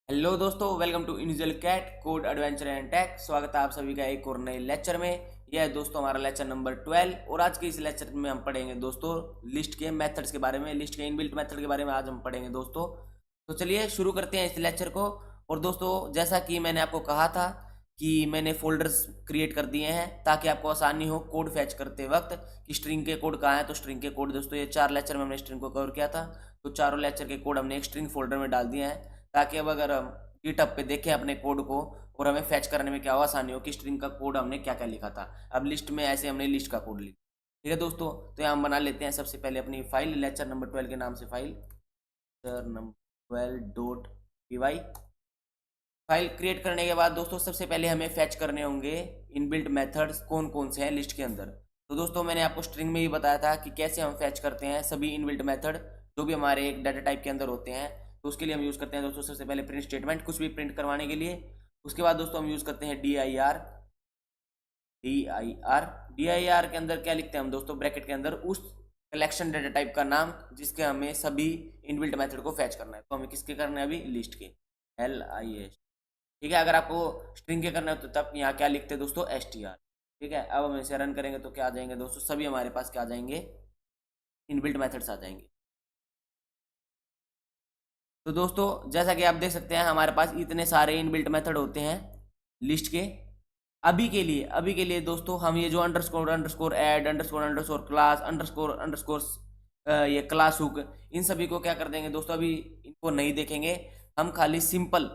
Hello दोस्तों, welcome to individual cat code adventure and tech. स्वागत है आप सभी का एक और नए लेक्चर में। यह है दोस्तों हमारा लेक्चर नंबर 12 और आज के इस लेक्चर में हम पढ़ेंगे दोस्तों लिस्ट के मेथड्स के बारे में, लिस्ट के इनबिल्ट मेथड के बारे में आज हम पढ़ेंगे दोस्तों। तो चलिए शुरू करते हैं इस लेक्चर को। और दोस्तों जैसा कि मैंने आपको कहा था कि मैंने फोल्डर्स क्रिएट कर दिए हैं ताकि आपको आसानी हो कोड फैच करते वक्त कि स्ट्रिंग के कोड कहाँ है। तो स्ट्रिंग के कोड दोस्तों ये 4 लेक्चर में हमने स्ट्रिंग को कवर किया था, तो चारों लेक्चर के कोड हमने एक स्ट्रिंग फोल्डर में डाल दिए हैं ताकि अब अगर हम गिटहब पे देखें अपने कोड को और हमें फैच करने में क्या हो आसानी हो कि स्ट्रिंग का कोड हमने क्या क्या लिखा था। अब लिस्ट में ऐसे हमने लिस्ट का कोड लिखा। ठीक है दोस्तों, तो यहाँ हम बना लेते हैं सबसे पहले अपनी फाइल लेक्चर नंबर 12 के नाम से file lecture number 12.py। File create करने के बाद दोस्तों सबसे पहले हमें फैच करने होंगे इनबिल्ट मेथड्स कौन कौन से हैं लिस्ट के अंदर। तो दोस्तों मैंने आपको स्ट्रिंग में ही बताया था कि कैसे हम फैच करते हैं सभी इनबिल्ट मेथड जो भी हमारे एक डाटा टाइप के अंदर होते हैं। तो उसके लिए हम यूज़ करते हैं दोस्तों सबसे पहले प्रिंट स्टेटमेंट, कुछ भी प्रिंट करवाने के लिए। उसके बाद दोस्तों हम यूज़ करते हैं डी आई आर के अंदर क्या लिखते हैं हम दोस्तों, ब्रैकेट के अंदर उस कलेक्शन डाटा टाइप का नाम जिसके हमें सभी इनबिल्ट मेथड को फैच करना है। तो हमें किसके करना है अभी, लिस्ट के, LIS। ठीक है, अगर आपको स्ट्रिंग के करना है तो तब यहाँ क्या लिखते हैं दोस्तों, STR। ठीक है, अब हम इसे रन करेंगे तो क्या आ जाएंगे दोस्तों, सभी हमारे पास क्या आ जाएंगे, इनबिल्ट मेथड्स आ जाएंगे। तो दोस्तों जैसा कि आप देख सकते हैं हमारे पास इतने सारे इनबिल्ट मेथड होते हैं लिस्ट के। अभी के लिए दोस्तों हम ये जो underscore underscore add underscore underscore class underscore underscore ये क्लास हुक, इन सभी को क्या कर देंगे दोस्तों, अभी इनको नहीं देखेंगे। हम खाली सिंपल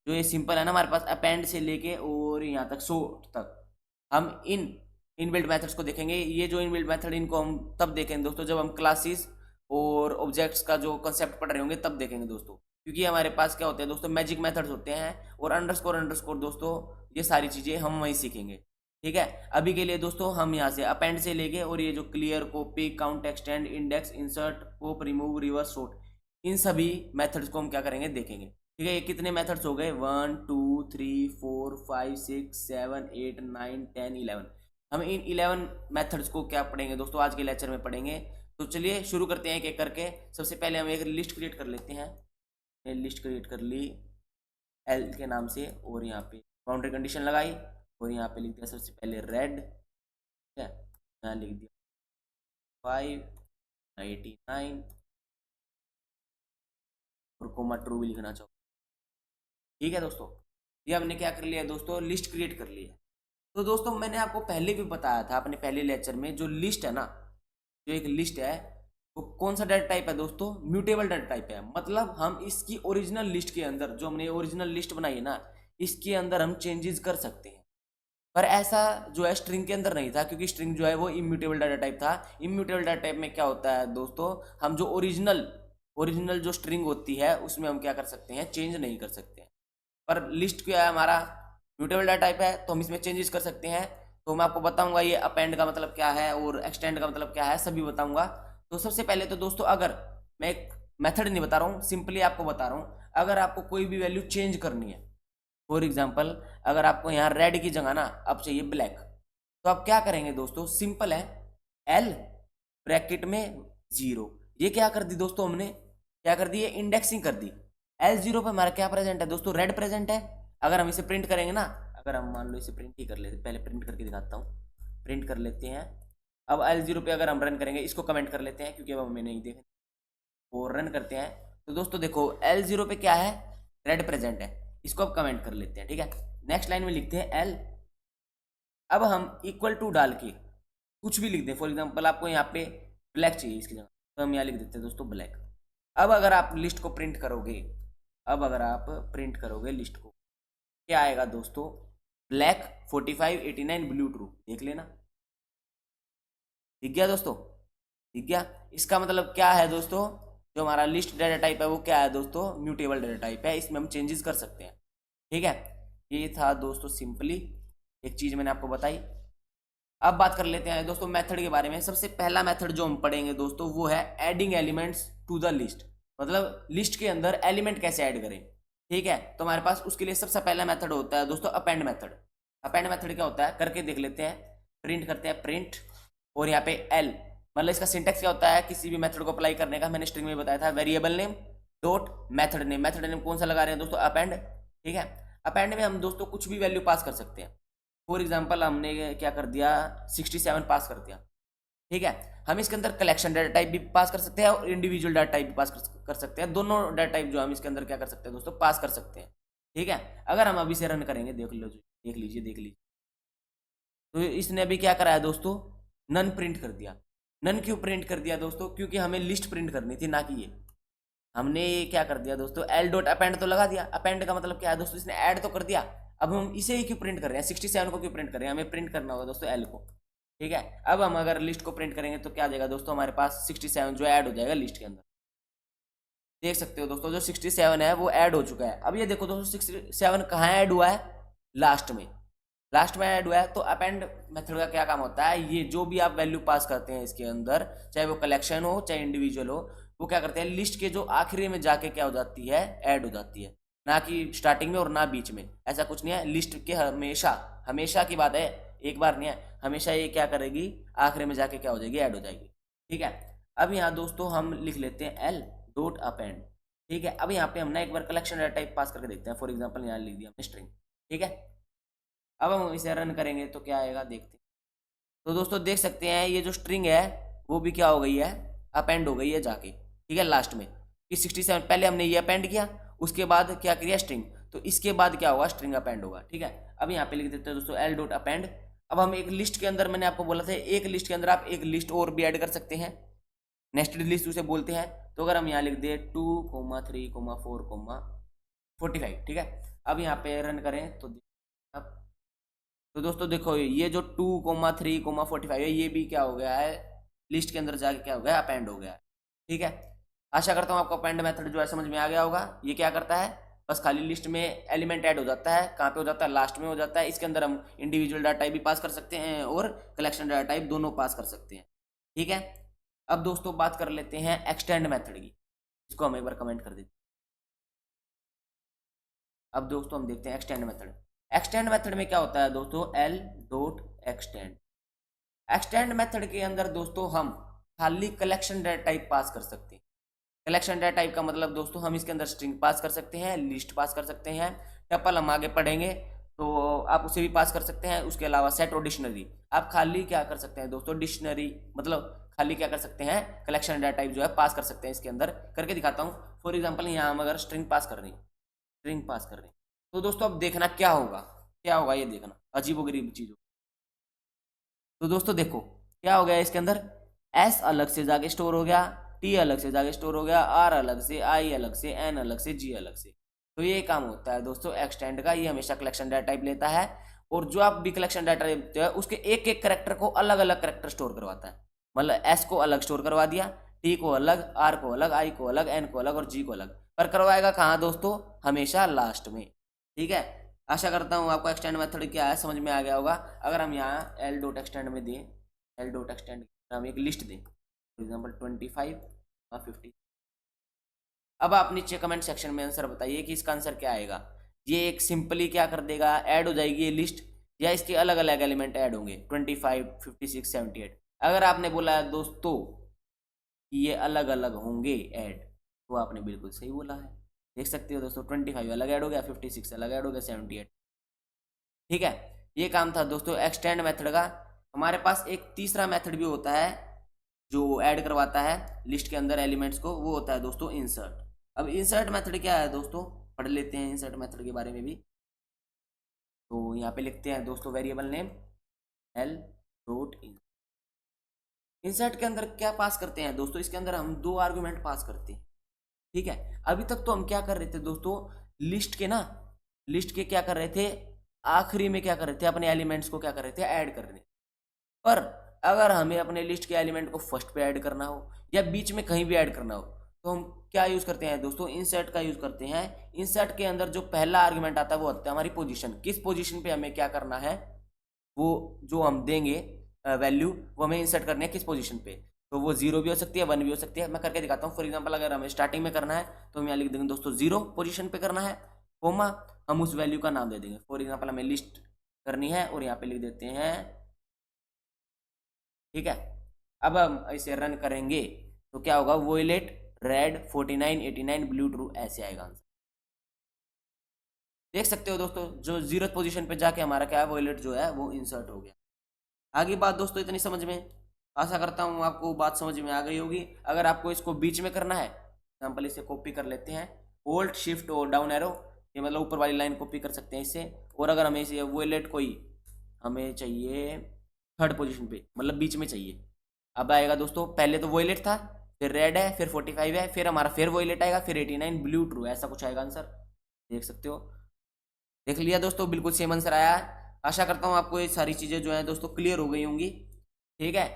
जो ये सिंपल है ना हमारे पास अपेंड से लेके और यहाँ तक सॉर्ट तक, हम इन इनबिल्ट मेथड्स को देखेंगे। ये जो इनबिल्ट मेथड इनको हम तब देखेंगे दोस्तों जब हम क्लासेस और ऑब्जेक्ट्स का जो कंसेप्ट पढ़ रहे होंगे तब देखेंगे दोस्तों, क्योंकि हमारे पास क्या होते हैं दोस्तों, मैजिक मेथड्स होते हैं और अंडरस्कोर अंडरस्कोर दोस्तों ये सारी चीज़ें हम वहीं सीखेंगे। ठीक है, अभी के लिए दोस्तों हम यहाँ से अपेंड से लेके और ये जो clear, copy, count, extend, index, insert, pop, remove, reverse, sort, इन सभी मेथड्स को हम क्या करेंगे, देखेंगे। ठीक है, ये कितने मेथड्स हो गए, 1 2 3 4 5 6 7 8 9 10 11। हम इन 11 मेथड्स को क्या पढ़ेंगे दोस्तों, आज के लेक्चर में पढ़ेंगे। तो चलिए शुरू करते हैं एक एक करके। सबसे पहले हम एक लिस्ट क्रिएट कर लेते हैं। लिस्ट क्रिएट कर ली एल के नाम से और यहाँ पे बाउंड्री कंडीशन लगाई और यहाँ पे लिख दिया सबसे पहले रेड। ठीक है, यहाँ लिख दिया 599 और कोमा ट्रू भी लिखना चाहो। ठीक है दोस्तों, ये हमने क्या कर लिया दोस्तों, लिस्ट क्रिएट कर ली है। तो दोस्तों मैंने आपको पहले भी बताया था अपने पहले लेक्चर में, जो लिस्ट है ना, जो एक लिस्ट है वो कौन सा डाटा टाइप है दोस्तों, म्यूटेबल डाटा टाइप है। मतलब हम इसकी ओरिजिनल लिस्ट के अंदर, जो हमने ओरिजिनल लिस्ट बनाई है ना, इसके अंदर हम चेंजेस कर सकते हैं। पर ऐसा जो है स्ट्रिंग के अंदर नहीं था, क्योंकि स्ट्रिंग जो है वो इम्यूटेबल डाटा टाइप था। इम्यूटेबल डाटा टाइप में क्या होता है दोस्तों, हम जो ओरिजिनल जो स्ट्रिंग होती है उसमें हम क्या कर सकते हैं, चेंज नहीं कर सकते हैं। पर लिस्ट क्या है हमारा, म्यूटेबल डाटा टाइप है, तो हम इसमें चेंजेस कर सकते हैं। तो मैं आपको बताऊंगा ये अपेंड का मतलब क्या है और एक्सटेंड का मतलब क्या है, सभी बताऊंगा। तो सबसे पहले तो दोस्तों, अगर मैं एक मेथड नहीं बता रहा हूँ, सिंपली आपको बता रहा हूँ, अगर आपको कोई भी वैल्यू चेंज करनी है, फॉर एग्जाम्पल अगर आपको यहाँ रेड की जगह ना अब चाहिए ब्लैक, तो आप क्या करेंगे दोस्तों, सिंपल है, एल ब्रैकेट में 0। ये क्या कर दी दोस्तों, हमने क्या कर दी, ये इंडेक्सिंग कर दी। L0 पे हमारा क्या प्रेजेंट है दोस्तों, रेड प्रेजेंट है। अगर हम इसे प्रिंट करेंगे ना, अगर हम मान लो इसे प्रिंट ही कर लेते, पहले प्रिंट करके दिखाता हूँ, प्रिंट कर लेते हैं। अब L0 पे अगर हम रन करेंगे, इसको कमेंट कर लेते हैं क्योंकि अब हमें नहीं देखें, और रन करते हैं। तो दोस्तों देखो L0 पे क्या है, रेड प्रेजेंट है, इसको अब कमेंट कर लेते हैं। ठीक है, नेक्स्ट लाइन में लिखते हैं L। अब हम इक्वल टू डाल के कुछ भी लिख दें, फॉर एग्जाम्पल आपको यहाँ पे ब्लैक चाहिए इसकी जगह, तो हम यहाँ लिख देते हैं दोस्तों ब्लैक। अब अगर आप लिस्ट को प्रिंट करोगे, अब अगर आप प्रिंट करोगे लिस्ट को, क्या आएगा दोस्तों, ब्लैक 45 89 ब्लू ट्रू, देख लेना, दिख गया दोस्तों, दिख गया। इसका मतलब क्या है दोस्तों, जो हमारा लिस्ट डाटा टाइप है वो क्या है दोस्तों, म्यूटेबल डाटा टाइप है, इसमें हम चेंजेस कर सकते हैं। ठीक है, ये था दोस्तों सिंपली एक चीज मैंने आपको बताई। अब बात कर लेते हैं दोस्तों मेथड के बारे में। सबसे पहला मेथड जो हम पढ़ेंगे दोस्तों वो है adding elements to the list, मतलब लिस्ट के अंदर एलिमेंट कैसे ऐड करें। ठीक है, तो हमारे पास उसके लिए सबसे पहला मेथड होता है दोस्तों अपेंड मेथड। अपेंड मेथड क्या होता है, करके देख लेते हैं, प्रिंट करते हैं प्रिंट, और यहाँ पे एल, मतलब इसका सिंटेक्स क्या होता है किसी भी मेथड को अप्लाई करने का, मैंने स्ट्रिंग में बताया था, variable name dot method name कौन सा लगा रहे हैं दोस्तों, अपेंड। ठीक है, अपेंड में हम दोस्तों कुछ भी वैल्यू पास कर सकते हैं। फॉर एग्जांपल हमने क्या कर दिया, 67 पास कर दिया। ठीक है, हम इसके अंदर कलेक्शन डाटा टाइप भी पास कर सकते हैं और इंडिविजुअल डाटा टाइप भी पास कर सकते हैं। दोनों डाटा टाइप जो हम इसके अंदर क्या कर सकते हैं दोस्तों, पास कर सकते हैं। ठीक है, अगर हम अभी से रन करेंगे, देख लीजिए। तो इसने अभी क्या कराया दोस्तों, नन प्रिंट कर दिया। नन क्यों प्रिंट कर दिया दोस्तों, क्योंकि हमें लिस्ट प्रिंट करनी थी, ना कि ये। हमने ये क्या कर दिया दोस्तों, एल डॉट अपेंड तो लगा दिया। अपेंड का मतलब क्या है दोस्तों, इसने ऐड तो कर दिया। अब हम इसे ही क्यों प्रिंट कर रहे हैं, 67 को क्यों प्रिंट कर रहे हैं, हमें प्रिंट करना होगा दोस्तों एल को। ठीक है, अब हम अगर लिस्ट को प्रिंट करेंगे तो क्या आ जाएगा दोस्तों, हमारे पास 67 जो ऐड हो जाएगा लिस्ट के अंदर। देख सकते हो दोस्तों, जो 67 है वो ऐड हो चुका है। अब ये देखो दोस्तों, 67 कहाँ ऐड हुआ है, लास्ट में ऐड हुआ है। तो अपेंड मेथड का क्या काम होता है, ये जो भी आप वैल्यू पास करते हैं इसके अंदर, चाहे वो कलेक्शन हो चाहे इंडिविजुअल हो, वो क्या करते हैं, लिस्ट के जो आखिरी में जाके क्या हो जाती है, ऐड हो जाती है। ना कि स्टार्टिंग में और ना बीच में, ऐसा कुछ नहीं है। लिस्ट के हमेशा की बात है, एक बार नहीं है, हमेशा ये क्या करेगी, आखिरी में जाके क्या हो जाएगी, ऐड हो जाएगी। ठीक है, अब यहाँ दोस्तों हम लिख लेते हैं एल डॉट अपेंड। ठीक है, अब यहाँ पे हम ना एक बार कलेक्शन डाटा टाइप पास करके देखते हैं। फॉर एग्जांपल यहाँ लिख दिया हमने स्ट्रिंग। ठीक है, अब हम इसे रन करेंगे तो क्या आएगा, देखते हैं। तो दोस्तों देख सकते हैं, ये जो स्ट्रिंग है वो भी क्या हो गई है, अपेंड हो गई है जाके। ठीक है, लास्ट में कि 67 पहले हमने ये अपेंड किया, उसके बाद क्या किया, स्ट्रिंग। तो इसके बाद क्या होगा, स्ट्रिंग अपेंड होगा। ठीक है, अब यहाँ पे लिख देते हैं दोस्तों एल डॉट अपेंड। अब हम एक लिस्ट के अंदर, मैंने आपको बोला था एक लिस्ट के अंदर आप एक लिस्ट और भी ऐड कर सकते हैं, नेस्टेड लिस्ट उसे बोलते हैं। तो अगर हम यहाँ लिख दे 2,3,4,45। ठीक है, अब यहाँ पे रन करें तो तो दोस्तों देखो, ये जो 2,3,45 है, ये भी क्या हो गया है, लिस्ट के अंदर जाके क्या हो गया, अपेंड हो गया है। ठीक है, आशा करता हूँ आपको अपेंड मेथड जो है समझ में आ गया होगा। ये क्या करता है, बस खाली लिस्ट में एलिमेंट ऐड हो जाता है। कहाँ पे हो जाता है, लास्ट में हो जाता है। इसके अंदर हम इंडिविजुअल डाटा टाइप भी पास कर सकते हैं और कलेक्शन डाटा टाइप दोनों पास कर सकते हैं। ठीक है, अब दोस्तों बात कर लेते हैं एक्सटेंड मेथड की, इसको हम एक बार कमेंट कर देते हैं। अब दोस्तों हम देखते हैं एक्सटेंड मेथड। एक्सटेंड मेथड में क्या होता है दोस्तों, L dot extend. Extend method के अंदर दोस्तों हम खाली कलेक्शन डाटा टाइप पास कर सकते हैं। कलेक्शन डाटा टाइप का मतलब दोस्तों, हम इसके अंदर स्ट्रिंग पास कर सकते हैं, लिस्ट पास कर सकते हैं, टपल हम आगे पढ़ेंगे तो आप उसे भी पास कर सकते हैं। उसके अलावा सेट और डिक्शनरी, आप खाली क्या कर सकते हैं दोस्तों, डिक्शनरी मतलब खाली क्या कर सकते हैं, कलेक्शन डाटा टाइप जो है पास कर सकते हैं। इसके अंदर करके दिखाता हूँ। फॉर एग्जाम्पल यहाँ हम अगर स्ट्रिंग पास कर रहे हैं, तो दोस्तों अब देखना क्या होगा, ये देखना अजीबोगरीब चीज हो। तो दोस्तों देखो क्या हो गया, इसके अंदर एस अलग से जाके स्टोर हो गया, टी अलग से जाके स्टोर हो गया, आर अलग से, आई अलग से, एन अलग से, जी अलग से। तो ये काम होता है दोस्तों एक्सटेंड का। ये हमेशा कलेक्शन डाटा टाइप लेता है, और जो आप भी कलेक्शन डाटा लेते हैं उसके एक एक करेक्टर को अलग अलग करेक्टर स्टोर करवाता है। मतलब एस को अलग स्टोर करवा दिया, टी को अलग, आर को अलग, आई को अलग, एन को अलग और जी को अलग। पर करवाएगा कहाँ दोस्तों, हमेशा लास्ट में। ठीक है, आशा करता हूँ आपको एक्सटेंड मेथड क्या है समझ में आ गया होगा। अगर हम यहाँ एल डॉट एक्सटेंड में दें, एल डॉट एक्सटेंड हम एक लिस्ट दें, फॉर एग्जाम्पल 25 और 50। अब आप नीचे कमेंट सेक्शन में आंसर बताइए कि इसका आंसर क्या आएगा। ये एक सिंपली क्या कर देगा, ऐड हो जाएगी ये लिस्ट, या इसके अलग अलग एलिमेंट ऐड होंगे 25, 56, 78। अगर आपने बोला है दोस्तों कि ये अलग अलग होंगे ऐड, तो आपने बिल्कुल सही बोला है। देख सकते हो दोस्तों, 25 अलग ऐड हो गया, 56 अलग ऐड हो गया, 78। ठीक है, ये काम था दोस्तों एक्सटेंड मेथड का। हमारे पास एक तीसरा मेथड भी होता है जो ऐड करवाता है लिस्ट के अंदर एलिमेंट्स को, वो होता है दोस्तों इंसर्ट। अब इंसर्ट मेथड क्या है दोस्तों, पढ़ लेते हैं इंसर्ट मेथड के बारे में भी। तो यहाँ पे लिखते हैं दोस्तों variable name L dot insert के अंदर क्या पास करते हैं दोस्तों, इसके अंदर हम 2 आर्गुमेंट पास करते हैं। ठीक है, अभी तक तो हम क्या कर रहे थे दोस्तों, लिस्ट के क्या कर रहे थे, आखिरी में क्या कर रहे थे, अपने एलिमेंट्स को क्या कर रहे थे, ऐड कर रहे। पर अगर हमें अपने लिस्ट के एलिमेंट को फर्स्ट पे ऐड करना हो या बीच में कहीं भी ऐड करना हो, तो हम क्या यूज करते हैं दोस्तों, इंसर्ट का यूज करते हैं। इंसर्ट के अंदर जो पहला आर्गुमेंट आता है वो होता है हमारी पोजीशन। किस पोजीशन पे हमें क्या करना है, वो जो हम देंगे वैल्यू, वो हमें इंसर्ट करनी है किस पोजीशन पे। तो वो 0 भी हो सकती है, 1 भी हो सकती है। मैं करके दिखाता हूँ। फॉर एग्जाम्पल अगर हमें स्टार्टिंग में करना है तो हम यहाँ लिख देंगे दोस्तों 0 पोजीशन पे करना है, कोमा हम उस वैल्यू का नाम दे देंगे। फॉर एग्जाम्पल हमें लिस्ट करनी है और यहाँ पे लिख देते हैं। ठीक है, अब हम इसे रन करेंगे तो क्या होगा, वोयलेट रेड 49 89 ब्लू ट्रू, ऐसे आएगा आंसर। देख सकते हो दोस्तों, जो 0th पोजीशन पे जाके हमारा क्या है वॉयलेट जो है वो इंसर्ट हो गया। आगे बात दोस्तों इतनी समझ में, आशा करता हूँ आपको बात समझ में आ गई होगी। अगर आपको इसको बीच में करना है, एग्जाम्पल इसे कॉपी कर लेते हैं, ओल्ट शिफ्ट और डाउन एरो, ये मतलब ऊपर वाली लाइन कॉपी कर सकते हैं इससे। और अगर हमें इसे वॉयलेट कोई हमें चाहिए 3rd पोजीशन पे, मतलब बीच में चाहिए। अब आएगा दोस्तों, पहले तो वॉयलेट था, फिर रेड है, फिर 45 है, फिर हमारा फिर वॉयलेट आएगा, फिर 89 ब्लू ट्रू, ऐसा कुछ आएगा आंसर। देख सकते हो, देख लिया दोस्तों, बिल्कुल सेम आंसर आया है। आशा करता हूँ आपको ये सारी चीज़ें जो है दोस्तों क्लियर हो गई होंगी, ठीक है।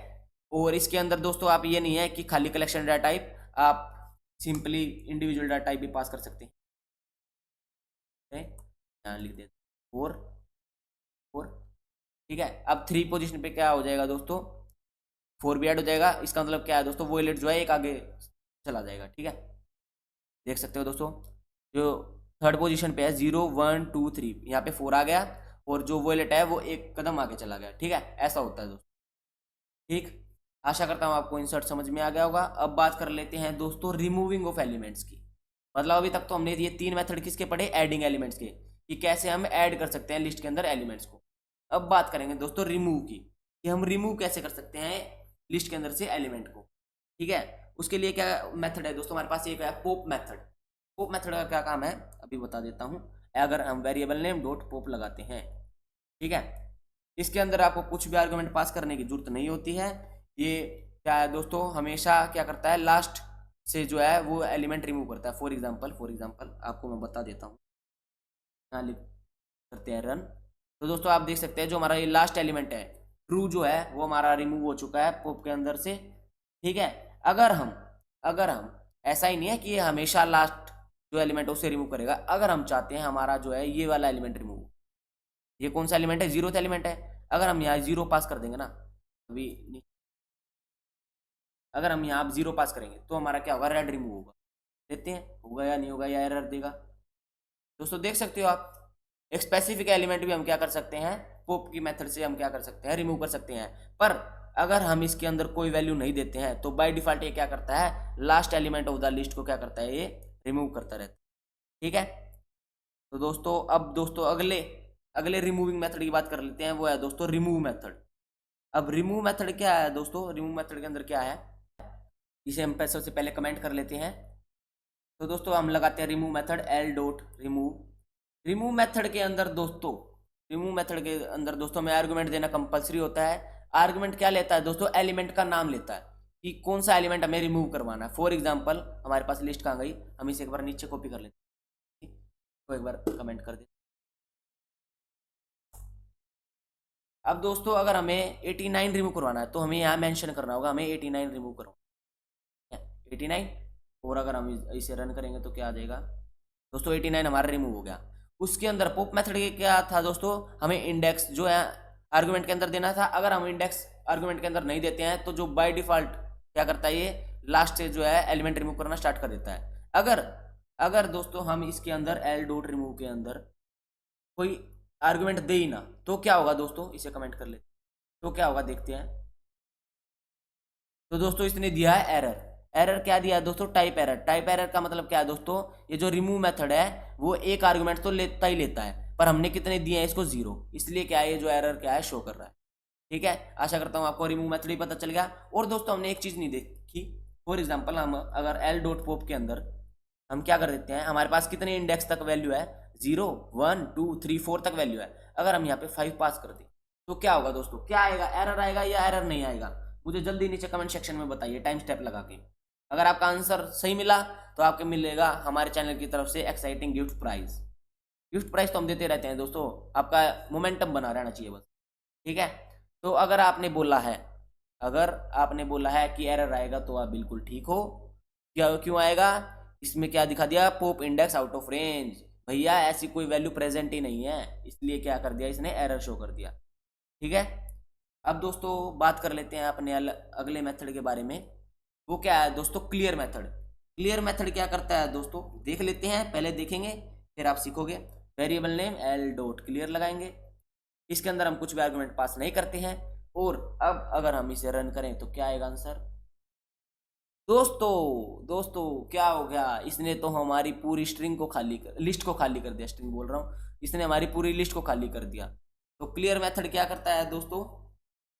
और इसके अंदर दोस्तों आप ये नहीं है कि खाली कलेक्शन डाटा टाइप, आप सिंपली इंडिविजुअल डाटा टाइप भी पास कर सकते हैं। यहाँ लिख देते 4 4, ठीक है। अब 3 पोजीशन पे क्या हो जाएगा दोस्तों, 4 भी ऐड हो जाएगा। इसका मतलब क्या है दोस्तों, वॉयलेट जो है एक आगे चला जाएगा, ठीक है। देख सकते हो दोस्तों, जो 3rd पोजीशन पे है 0 1 2 3, यहाँ पे 4 आ गया, और जो वॉयलेट है वो एक कदम आगे चला गया, ठीक है। ऐसा होता है दोस्तों, ठीक। आशा करता हूँ आपको इंसर्ट समझ में आ गया होगा। अब बात कर लेते हैं दोस्तों रिमूविंग ऑफ एलिमेंट्स की। मतलब अभी तक तो हमने ये 3 मेथड किसके पढ़े, एडिंग एलिमेंट्स के, कि कैसे हम ऐड कर सकते हैं लिस्ट के अंदर एलिमेंट्स को। अब बात करेंगे दोस्तों रिमूव की, कि हम रिमूव कैसे कर सकते हैं लिस्ट के अंदर से एलिमेंट को, ठीक है। उसके लिए क्या मेथड है दोस्तों, हमारे पास एक है पॉप मेथड। पॉप मेथड का क्या काम है अभी बता देता हूँ। अगर हम वेरिएबल नेम डॉट पॉप लगाते हैं, ठीक है, इसके अंदर आपको कुछ भी आर्गुमेंट पास करने की जरूरत नहीं होती है। ये क्या है दोस्तों, हमेशा क्या करता है, लास्ट से जो है वो एलिमेंट रिमूव करता है। फॉर एग्जांपल आपको मैं बता देता हूँ, यहाँ लिख करते हैं रन। तो दोस्तों आप देख सकते हैं जो हमारा ये लास्ट एलिमेंट है ट्रू जो है वो हमारा रिमूव हो चुका है पॉप के अंदर से, ठीक है। अगर हम ऐसा ही नहीं है कि ये हमेशा लास्ट जो एलिमेंट है उसे रिमूव करेगा। अगर हम चाहते हैं हमारा जो है ये वाला एलिमेंट रिमूव, ये कौन सा एलिमेंट है, 0th एलिमेंट है, अगर हम यहाँ 0 पास कर देंगे ना, अभी अगर हम यहाँ 0 पास करेंगे तो हमारा क्या होगा, रेड रिमूव होगा। देखते हैं होगा या नहीं होगा, या एरर देगा। दोस्तों देख सकते हो आप, एक स्पेसिफिक एलिमेंट भी हम क्या कर सकते हैं, पॉप की मेथड से हम क्या कर सकते हैं, रिमूव कर सकते हैं। पर अगर हम इसके अंदर कोई वैल्यू नहीं देते हैं तो बाय डिफॉल्ट ये क्या करता है, last element of the list को क्या करता है, ये रिमूव करता रहता है, ठीक है। तो दोस्तों अब दोस्तों अगले अगले रिमूविंग मेथड की बात कर लेते हैं, वो है दोस्तों रिमूव मेथड। अब रिमूव मेथड क्या है दोस्तों, रिमूव मेथड के अंदर क्या है, इसे हम सबसे पहले कमेंट कर लेते हैं। तो दोस्तों हम लगाते हैं remove method L dot remove. Remove method के अंदर दोस्तों, रिमूव मेथड के अंदर दोस्तों हमें आर्गुमेंट देना कंपलसरी होता है। आर्गुमेंट क्या लेता है दोस्तों, एलिमेंट का नाम लेता है कि कौन सा एलिमेंट हमें रिमूव करवाना है। फॉर एग्जांपल हमारे पास लिस्ट कहाँ गई, हम इसे एक बार नीचे कॉपी कर लेते हैं, तो एक बार कमेंट कर दे। अब दोस्तों अगर हमें 89 रिमूव करवाना है तो हमें यहाँ मेंशन करना होगा, हमें 89 रिमूव करवाना है, 89। और अगर हम इसे रन करेंगे तो क्या आ जाएगा दोस्तों, 89 हमारा रिमूव हो गया। उसके अंदर पॉप मेथड के क्या था दोस्तों, हमें इंडेक्स जो है आर्गुमेंट के अंदर देना था। अगर हम इंडेक्स आर्गुमेंट के अंदर नहीं देते हैं तो जो बाय डिफॉल्ट क्या करता है, ये लास्ट से जो है एलिमेंट रिमूव करना स्टार्ट कर देता है। अगर अगर दोस्तों हम इसके अंदर एल डॉट रिमूव के अंदर कोई आर्गुमेंट दे ही ना, तो क्या होगा दोस्तों, इसे कमेंट कर लेते तो क्या होगा देखते हैं। तो दोस्तों इसने दिया है एरर। एरर क्या दिया है दोस्तों, टाइप एरर। टाइप एरर का मतलब क्या है दोस्तों, ये जो रिमूव मेथड है वो एक आर्गुमेंट तो लेता ही लेता है, पर हमने कितने दिए हैं इसको 0, इसलिए क्या है ये जो एरर क्या है शो कर रहा है, ठीक है। आशा करता हूँ आपको रिमूव मेथड ही पता चल गया। और दोस्तों हमने एक चीज नहीं देखी, फॉर एग्जाम्पल हम अगर एल डॉट पॉप के अंदर हम क्या कर देते हैं, हमारे पास कितने इंडेक्स तक वैल्यू है, 0 1 2 3 4 तक वैल्यू है। अगर हम यहाँ पे 5 पास कर दें तो क्या होगा दोस्तों, क्या आएगा, एरर आएगा या एरर नहीं आएगा, मुझे जल्दी नीचे कमेंट सेक्शन में बताइए टाइम स्टेप लगा के। अगर आपका आंसर सही मिला तो आपको मिलेगा हमारे चैनल की तरफ से exciting gift prize. Gift prize तो हम देते रहते हैं दोस्तों, आपका मोमेंटम बना रहना चाहिए बस, ठीक है। तो अगर आपने बोला है कि एरर आएगा तो आप बिल्कुल ठीक हो। क्या क्यों आएगा, इसमें क्या दिखा दिया, pop index out of range, भैया ऐसी कोई वैल्यू प्रेजेंट ही नहीं है, इसलिए क्या कर दिया इसने, एरर शो कर दिया, ठीक है। अब दोस्तों बात कर लेते हैं अपने अगले मेथड के बारे में, वो क्या है दोस्तों, क्लियर मेथड। क्लियर मेथड क्या करता है दोस्तों, देख लेते हैं, पहले देखेंगे फिर आप सीखोगे। Variable name L dot clear लगाएंगे, इसके अंदर हम कुछ भी आर्गुमेंट पास नहीं करते हैं। और अब अगर हम इसे रन करें तो क्या आएगा आंसर, दोस्तों क्या हो गया, इसने तो हमारी पूरी स्ट्रिंग को लिस्ट को खाली कर दिया, स्ट्रिंग बोल रहा हूँ, इसने हमारी पूरी लिस्ट को खाली कर दिया। तो क्लियर मेथड क्या करता है दोस्तों,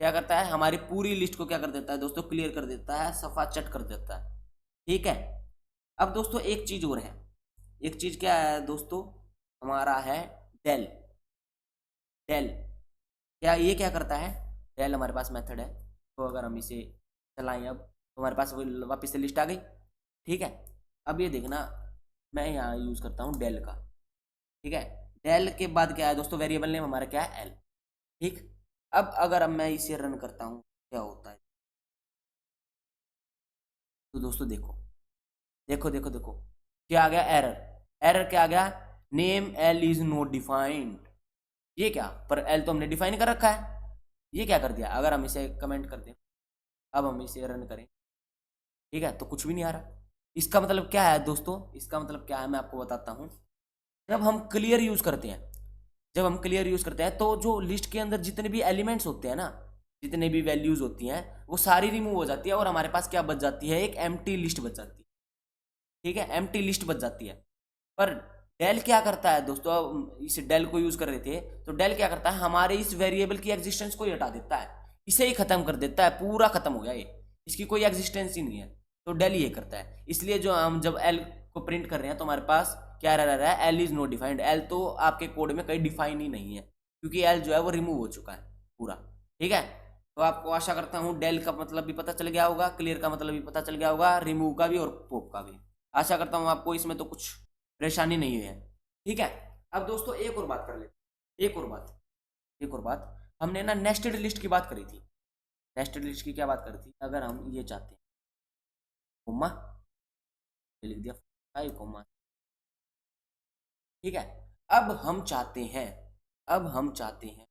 क्या करता है, हमारी पूरी लिस्ट को क्या कर देता है दोस्तों, क्लियर कर देता है, सफा चट कर देता है। ठीक है। अब दोस्तों एक चीज और है, एक चीज क्या है दोस्तों, हमारा है डेल। डेल क्या, ये क्या करता है, डेल हमारे पास मेथड है। तो अगर हम इसे चलाएं अब, तो हमारे पास वापस से लिस्ट आ गई। ठीक है। अब ये देखना, मैं यहाँ यूज करता हूँ डेल का। ठीक है। डेल के बाद क्या है दोस्तों, वेरिएबल नेम हमारा क्या है, एल। ठीक। अब मैं इसे रन करता हूँ, क्या होता है, तो दोस्तों देखो देखो देखो देखो, क्या आ गया, एरर। एरर क्या आ गया, name L is not defined. ये क्या, पर एल तो हमने डिफाइन कर रखा है, ये क्या कर दिया। अगर हम इसे कमेंट कर दें, अब हम इसे रन करें, ठीक है, तो कुछ भी नहीं आ रहा। इसका मतलब क्या है दोस्तों, इसका मतलब क्या है, मैं आपको बताता हूँ। जब हम क्लियर यूज करते हैं, जब हम क्लियर यूज करते हैं, तो जो लिस्ट के अंदर जितने भी एलिमेंट्स होते हैं ना, जितने भी वैल्यूज होती हैं, वो सारी रिमूव हो जाती है, और हमारे पास क्या बच जाती है, एक एम्प्टी लिस्ट बच जाती है। ठीक है, एम्प्टी लिस्ट बच जाती है। पर डेल क्या करता है दोस्तों, इस डेल को यूज कर रहे थे, तो डेल क्या करता है, हमारे इस वेरिएबल की एग्जिस्टेंस को ही हटा देता है, इसे ही खत्म कर देता है, पूरा खत्म हो गया ये, इसकी कोई एग्जिस्टेंस ही नहीं है। तो डेल ये करता है, इसलिए जो हम जब एल को प्रिंट कर रहे हैं, तो हमारे पास क्या रह रहा है, L is not defined. L तो आपके कोड में कहीं डिफाइन ही नहीं है, क्योंकि एल जो है वो रिमूव हो चुका है पूरा। ठीक है। तो आपको आशा करता हूँ डेल का मतलब भी पता चल गया होगा, क्लियर का मतलब भी पता चल गया होगा, रिमूव का भी और पॉप का भी। आशा करता हूँ आपको इसमें तो कुछ परेशानी नहीं है। ठीक है। अब दोस्तों एक और बात कर लेते, एक और बात हमने ना नेस्टेड लिस्ट की बात करी थी। नेस्टेड लिस्ट की क्या बात करी थी, अगर हम ये चाहते हैं, कोमा लिख दिया 5 कोमा। ठीक है। अब हम चाहते हैं, अब हम चाहते हैं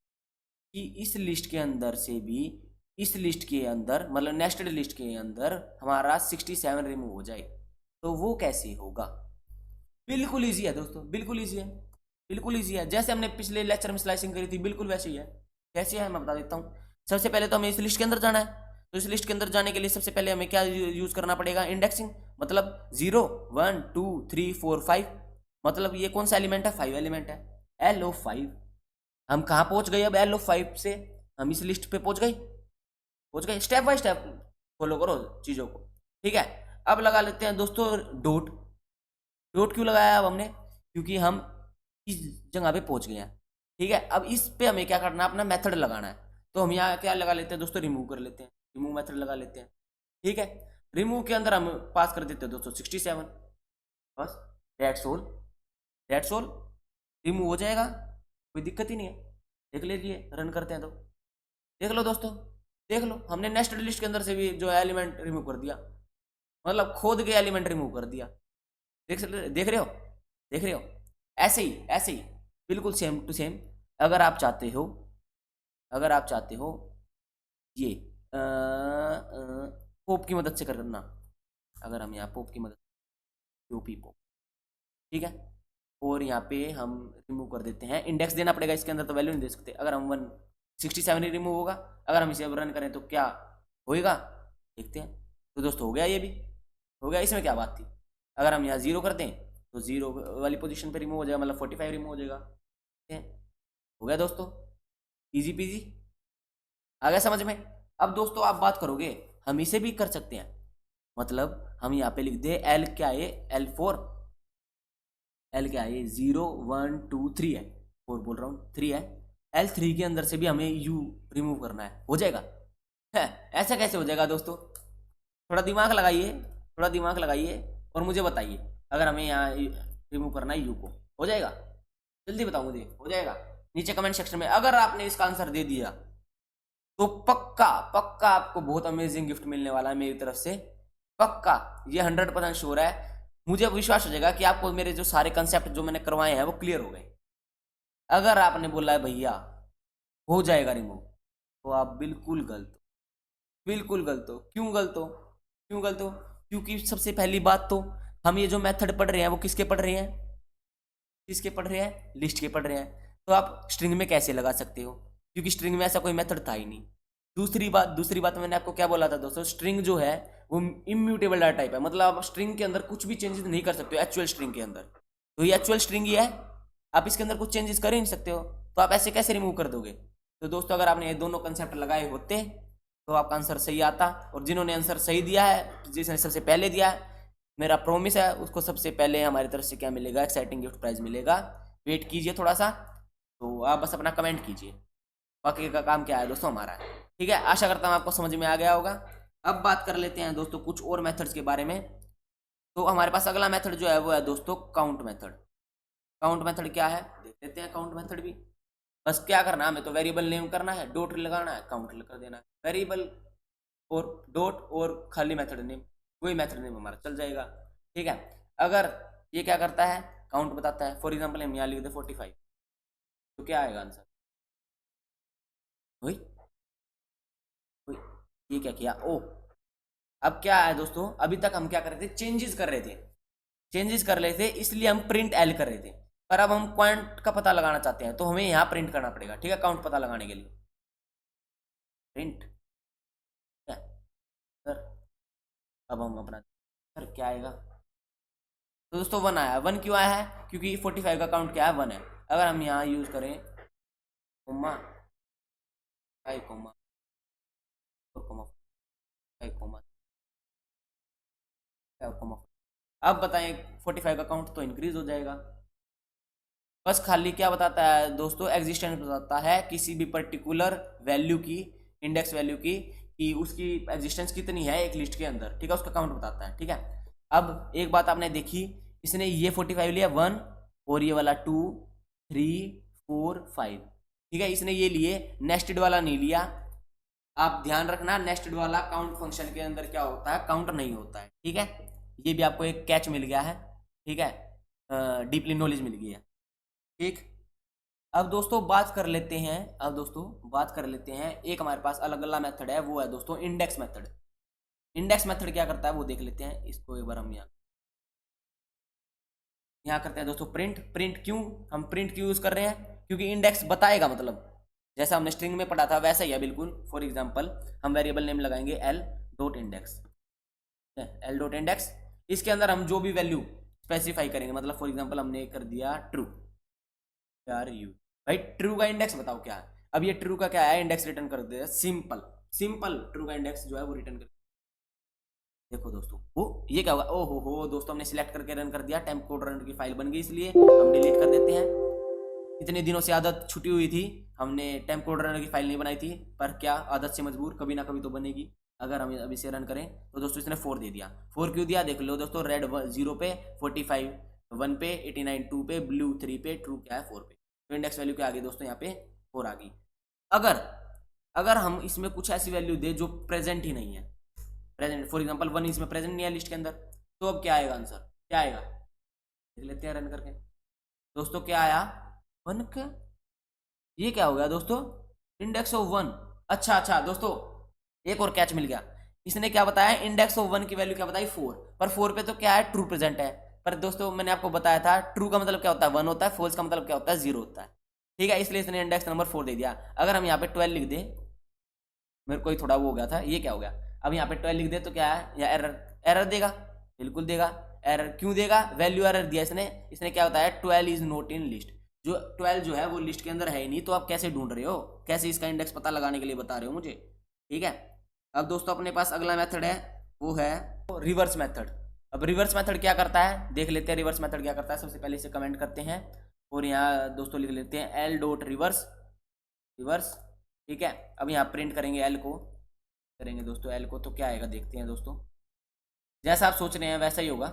कि इस लिस्ट के अंदर से भी, इस लिस्ट के अंदर मतलब नेस्टेड लिस्ट के अंदर हमारा 67 रिमूव हो जाए। तो वो कैसे होगा, बिल्कुल ईजी है दोस्तों, बिल्कुल ईजी है, बिल्कुल ईजी है, जैसे हमने पिछले लेक्चर में स्लाइसिंग करी थी, बिल्कुल वैसे ही है। कैसे है मैं बता देता हूँ। सबसे पहले तो हमें इस लिस्ट के अंदर जाना है, तो इस लिस्ट के अंदर जाने के लिए सबसे पहले हमें क्या यूज करना पड़ेगा, इंडेक्सिंग। मतलब 0 1 2 3 4 5, मतलब ये कौन सा एलिमेंट है, 5 एलिमेंट है, LO5। हम कहाँ पहुंच गए, अब LO5 से हम इस लिस्ट पे पहुंच गए। स्टेप बाय स्टेप फॉलो करो चीजों को। ठीक है। अब लगा लेते हैं दोस्तों डॉट। डॉट क्यों लगाया अब हमने, क्योंकि हम इस जगह पे पहुंच गए हैं। ठीक है। अब इस पे हमें क्या करना है, अपना मेथड लगाना है। तो हम यहाँ क्या लगा लेते हैं दोस्तों, रिमूव कर लेते हैं, रिमूव मेथड लगा लेते हैं। ठीक है। रिमूव के अंदर हम पास कर देते हैं दोस्तों 67, बस that's all, that's all, remove हो जाएगा, कोई दिक्कत ही नहीं है। देख लीजिए, रन करते हैं तो देख लो दोस्तों, देख लो, हमने नेस्टेड लिस्ट के अंदर से भी जो एलिमेंट रिमूव कर दिया, मतलब खोद के एलिमेंट रिमूव कर दिया। देख रहे हो, देख रहे हो, ऐसे ही बिल्कुल सेम टू सेम। अगर आप चाहते हो, अगर आप चाहते हो ये पोप की मदद से करना, अगर हम यहाँ पोप की मदद, यूपी पोप, ठीक है, और यहाँ पे हम रिमूव कर देते हैं, इंडेक्स देना पड़ेगा इसके अंदर, तो वैल्यू नहीं दे सकते। अगर हम 167 ही रिमूव होगा, अगर हम इसे अब रन करें तो क्या होएगा, देखते हैं। तो दोस्तों हो गया, ये भी हो गया, इसमें क्या बात थी। अगर हम यहाँ 0 कर दें, तो 0 वाली पोजीशन पे रिमूव हो जाएगा, मतलब 45 रिमूव हो जाएगा। ठीक है, हो गया दोस्तों, इजी पीजी, आ गया समझ में। अब दोस्तों आप बात करोगे, हम इसे भी कर सकते हैं, मतलब हम यहाँ पे लिख दे एल क्या है, L4, एल क्या है, 0 1 2 3 है, 4 बोल रहा हूँ, 3 है। L3 के अंदर से भी हमें U रिमूव करना है, हो जाएगा है। ऐसा कैसे हो जाएगा दोस्तों, थोड़ा दिमाग लगाइए, थोड़ा दिमाग लगाइए और मुझे बताइए। अगर हमें यहाँ रिमूव करना है U को, हो जाएगा, जल्दी बताओ मुझे, हो जाएगा। नीचे कमेंट सेक्शन में अगर आपने इसका आंसर दे दिया, तो पक्का पक्का आपको बहुत अमेजिंग गिफ्ट मिलने वाला है मेरी तरफ से, पक्का, ये 100% श्योर है। मुझे विश्वास हो जाएगा कि आपको मेरे जो सारे कंसेप्ट जो मैंने करवाए हैं वो क्लियर हो गए। अगर आपने बोला है भैया हो जाएगा रिमूव, तो आप बिल्कुल गलत हो, बिल्कुल गलत हो। क्यों गलत हो, क्यों गलत हो, क्योंकि सबसे पहली बात तो हम ये जो मेथड पढ़ रहे हैं वो किसके पढ़ रहे हैं, किसके पढ़ रहे हैं, लिस्ट के पढ़ रहे हैं। तो आप स्ट्रिंग में कैसे लगा सकते हो, क्योंकि स्ट्रिंग में ऐसा कोई मेथड था ही नहीं। दूसरी बात मैंने आपको क्या बोला था दोस्तों, स्ट्रिंग जो है वो इम्यूटेबल डाटा टाइप है, मतलब आप स्ट्रिंग के अंदर कुछ भी चेंजेस नहीं कर सकते हो एक्चुअल स्ट्रिंग के अंदर। तो ये एक्चुअल स्ट्रिंग ही है, आप इसके अंदर कुछ चेंजेस कर ही नहीं सकते हो, तो आप ऐसे कैसे रिमूव कर दोगे। तो दोस्तों अगर आपने ये दोनों कंसेप्ट लगाए होते तो आपका आंसर सही आता। और जिन्होंने आंसर सही दिया है, जिसने सबसे पहले दिया है, मेरा प्रॉमिस है उसको सबसे पहले हमारी तरफ से क्या मिलेगा, एक्साइटिंग गिफ्ट प्राइज मिलेगा। वेट कीजिए थोड़ा सा, तो आप बस अपना कमेंट कीजिए, बाकी का काम क्या है दोस्तों हमारा है। ठीक है, आशा करता हूँ आपको समझ में आ गया होगा। अब बात कर लेते हैं दोस्तों कुछ और मेथड्स के बारे में। तो हमारे पास अगला मेथड जो है वो है दोस्तों काउंट मेथड। काउंट मेथड क्या है देख लेते हैं। काउंट मेथड भी बस क्या करना है, हमें तो वेरिएबल नेम करना है, डॉट लगाना है, काउंट कर देना है, वेरिएबल और डॉट और खाली मेथड नेम, वही मेथड नेम हमारा चल जाएगा। ठीक है, अगर ये क्या करता है, काउंट बताता है, फॉर एग्जाम्पल हम यहाँ लिख दे 45, तो क्या आएगा आंसर, वही वही। ये क्या किया, ओ अब क्या है दोस्तों, अभी तक हम क्या कर रहे थे, चेंजेस कर रहे थे, चेंजेस कर रहे थे, इसलिए हम प्रिंट एल कर रहे थे। पर अब हम पॉइंट का पता लगाना चाहते हैं, तो हमें यहाँ प्रिंट करना पड़ेगा। ठीक है, काउंट पता लगाने के लिए प्रिंट सर। अब हम अपना सर क्या आएगा, तो दोस्तों 1 आया। 1 क्यों आया है, क्योंकि 45 का काउंट क्या है, 1 है। अगर हम यहाँ यूज करें comma 5 comma 4 comma 5 comma 5 comma, अब बताएं 45 का काउंट तो इंक्रीज हो जाएगा। बस खाली क्या बताता है दोस्तों, एग्जिस्टेंस बताता है किसी भी पर्टिकुलर वैल्यू की, इंडेक्स वैल्यू की, कि उसकी एग्जिस्टेंस कितनी है एक लिस्ट के अंदर। ठीक है, उसका काउंट बताता है। ठीक है, अब एक बात आपने देखी, इसने ये 45 लिया 1 और ये वाला 2 3 4 5। ठीक है, इसने ये लिए, नेस्टेड वाला नहीं लिया। आप ध्यान रखना, नेस्टेड वाला काउंट फंक्शन के अंदर क्या होता है, काउंट नहीं होता है। ठीक है, ये भी आपको एक कैच मिल गया है। ठीक है, डीपली नॉलेज मिल गई है। ठीक, अब दोस्तों बात कर लेते हैं, एक हमारे पास अलग अलग मेथड है, वो है दोस्तों इंडेक्स मेथड। इंडेक्स मेथड क्या करता है वो देख लेते हैं, इसको एक बार हम यहाँ करते हैं दोस्तों प्रिंट। प्रिंट क्यों, हम प्रिंट क्यों यूज कर रहे हैं, क्योंकि इंडेक्स बताएगा, मतलब जैसा हमने स्ट्रिंग में पढ़ा था वैसा ही है बिल्कुल। फॉर एग्जाम्पल हम वेरिएबल नेम लगाएंगे L dot index, L dot index, इसके अंदर हम जो भी वैल्यू स्पेसिफाई करेंगे, मतलब फॉर एग्जाम्पल हमने कर दिया ट्रू, आर यू भाई ट्रू का इंडेक्स बताओ क्या है। अब ये ट्रू का क्या है, इंडेक्स रिटर्न कर दे, सिंपल सिंपल ट्रू का इंडेक्स जो है वो रिटर्न कर। देखो दोस्तों वो ये क्या होगा, ओ हो दोस्तों हमने सिलेक्ट करके रन कर दिया, टेम्प कोड रन की फाइल बन गई, इसलिए हम डिलीट कर देते हैं। इतने दिनों से आदत छुटी हुई थी, हमने टेम्प कोड रन की फाइल नहीं बनाई थी, पर क्या आदत से मजबूर, कभी ना कभी तो बनेगी। अगर हम अभी से रन करें तो दोस्तों इसने 4 दे दिया। 4 क्यों दिया देख लो दोस्तों, रेड 0 पे, 45 1 पे, 89 2 पे, ब्लू 3 पे, ट्रू क्या है 4 पे। तो इंडेक्स वैल्यू क्या आ गई दोस्तों, यहाँ पे 4 आ गई। अगर अगर हम इसमें कुछ ऐसी वैल्यू दे जो प्रेजेंट ही नहीं है, प्रेजेंट फॉर एग्जांपल 1 इसमें प्रेजेंट नहीं है लिस्ट के अंदर, तो अब क्या आएगा आंसर, क्या आएगा देख लेते हैं रन करके। दोस्तों क्या आया 1 का, ये क्या हो गया दोस्तों, इंडेक्स ऑफ 1। अच्छा दोस्तों एक और कैच मिल गया, इसने क्या बताया, इंडेक्स ऑफ 1 की वैल्यू क्या बताई 4, पर 4 पे तो क्या है, ट्रू प्रेजेंट है। पर दोस्तों मैंने आपको बताया था ट्रू का मतलब क्या होता है 1 होता है, फॉल्स का मतलब क्या होता है 0 होता है। ठीक है, इसलिए इसने इंडेक्स नंबर 4 दे दिया। अगर हम यहाँ पे 12 लिख दें, मेरे को ही थोड़ा वो हो गया था, ये क्या हो गया, अब यहाँ पे 12 लिख दे तो क्या है, या एरर, एरर देगा, बिल्कुल देगा। एरर क्यों देगा, वैल्यू एरर दिया इसने। इसने क्या बताया 12 इज नॉट इन लिस्ट, जो 12 जो है वो लिस्ट के अंदर है ही नहीं, तो आप कैसे ढूंढ रहे हो, कैसे इसका इंडेक्स पता लगाने के लिए बता रहे हो मुझे। ठीक है, अब दोस्तों अपने पास अगला मेथड है, वो है रिवर्स मेथड। अब रिवर्स मेथड क्या करता है देख लेते हैं, रिवर्स मेथड क्या करता है। सबसे पहले इसे कमेंट करते हैं और यहाँ दोस्तों लिख लेते हैं एल डॉट रिवर्स, रिवर्स। ठीक है, अब यहाँ प्रिंट करेंगे एल को, करेंगे दोस्तों एल को, तो क्या आएगा देखते हैं दोस्तों, जैसा आप सोच रहे हैं वैसा ही होगा।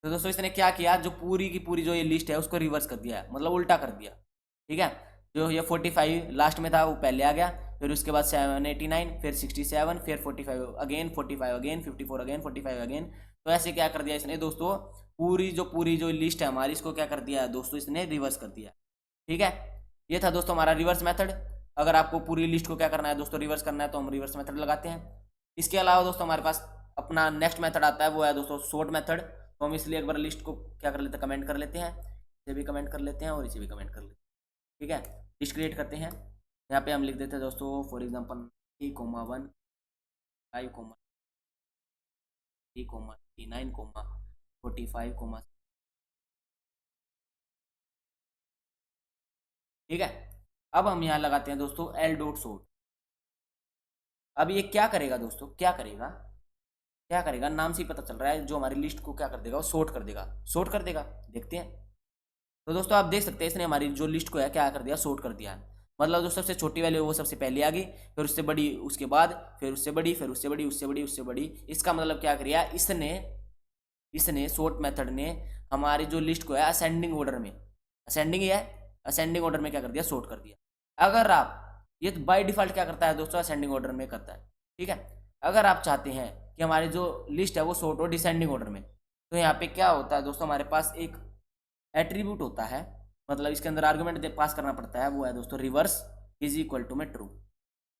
तो दोस्तों इसने क्या किया, जो पूरी की पूरी जो ये लिस्ट है उसको रिवर्स कर दिया है, मतलब उल्टा कर दिया। ठीक है, जो ये 45 लास्ट में था वो पहले आ गया, फिर उसके बाद 789, फिर 67, फिर 45 अगेन, 45 अगेन, 54 अगेन, 45 अगेन। तो ऐसे क्या कर दिया इसने दोस्तों, पूरी जो लिस्ट है हमारी, इसको क्या कर दिया है दोस्तों, इसने रिवर्स कर दिया। ठीक है, ये था दोस्तों हमारा रिवर्स मेथड। अगर आपको पूरी लिस्ट को क्या करना है दोस्तों, रिवर्स करना है, तो हम रिवर्स मेथड लगाते हैं। इसके अलावा दोस्तों हमारे पास अपना नेक्स्ट मेथड आता है, वो है दोस्तों सॉर्ट मेथड। तो हम इसलिए एक बार लिस्ट को क्या कर लेते हैं, कमेंट कर लेते हैं, इसे भी कमेंट कर लेते हैं और इसे भी कमेंट कर लेते हैं। ठीक है, लिस्ट क्रिएट करते हैं, यहाँ पे हम लिख देते हैं दोस्तों फॉर एग्जांपल 3,1 5, 3, 39, 45, ठीक है। अब हम यहाँ लगाते हैं दोस्तों एल डॉट सोर्ट। अब ये क्या करेगा दोस्तों, क्या करेगा नाम से ही पता चल रहा है, जो हमारी लिस्ट को क्या कर देगा, वो सॉर्ट कर देगा। देखते हैं। तो दोस्तों आप देख सकते हैं इसने हमारी जो लिस्ट को है क्या कर दिया, सॉर्ट कर दिया है। मतलब जो सबसे छोटी वैल्यू है वो सबसे पहले आ गई, फिर उससे बड़ी उसके बाद, फिर उससे बड़ी, फिर उससे बड़ी, उससे बड़ी, उससे बड़ी। इसका मतलब क्या किया इसने, सॉर्ट मेथड ने हमारी जो लिस्ट को है असेंडिंग ऑर्डर में, असेंडिंग है, असेंडिंग ऑर्डर में क्या कर दिया, सॉर्ट कर दिया। अगर आप, ये तो बाय डिफॉल्ट क्या करता है दोस्तों, असेंडिंग ऑर्डर में करता है, ठीक है। अगर आप चाहते हैं कि हमारी जो लिस्ट है वो सॉर्ट हो डिसेंडिंग ऑर्डर में, तो यहाँ पे क्या होता है दोस्तों, हमारे पास एक एट्रीब्यूट होता है, मतलब इसके अंदर आर्गुमेंट पास करना पड़ता है, वो है दोस्तों रिवर्स इज इक्वल टू में ट्रू।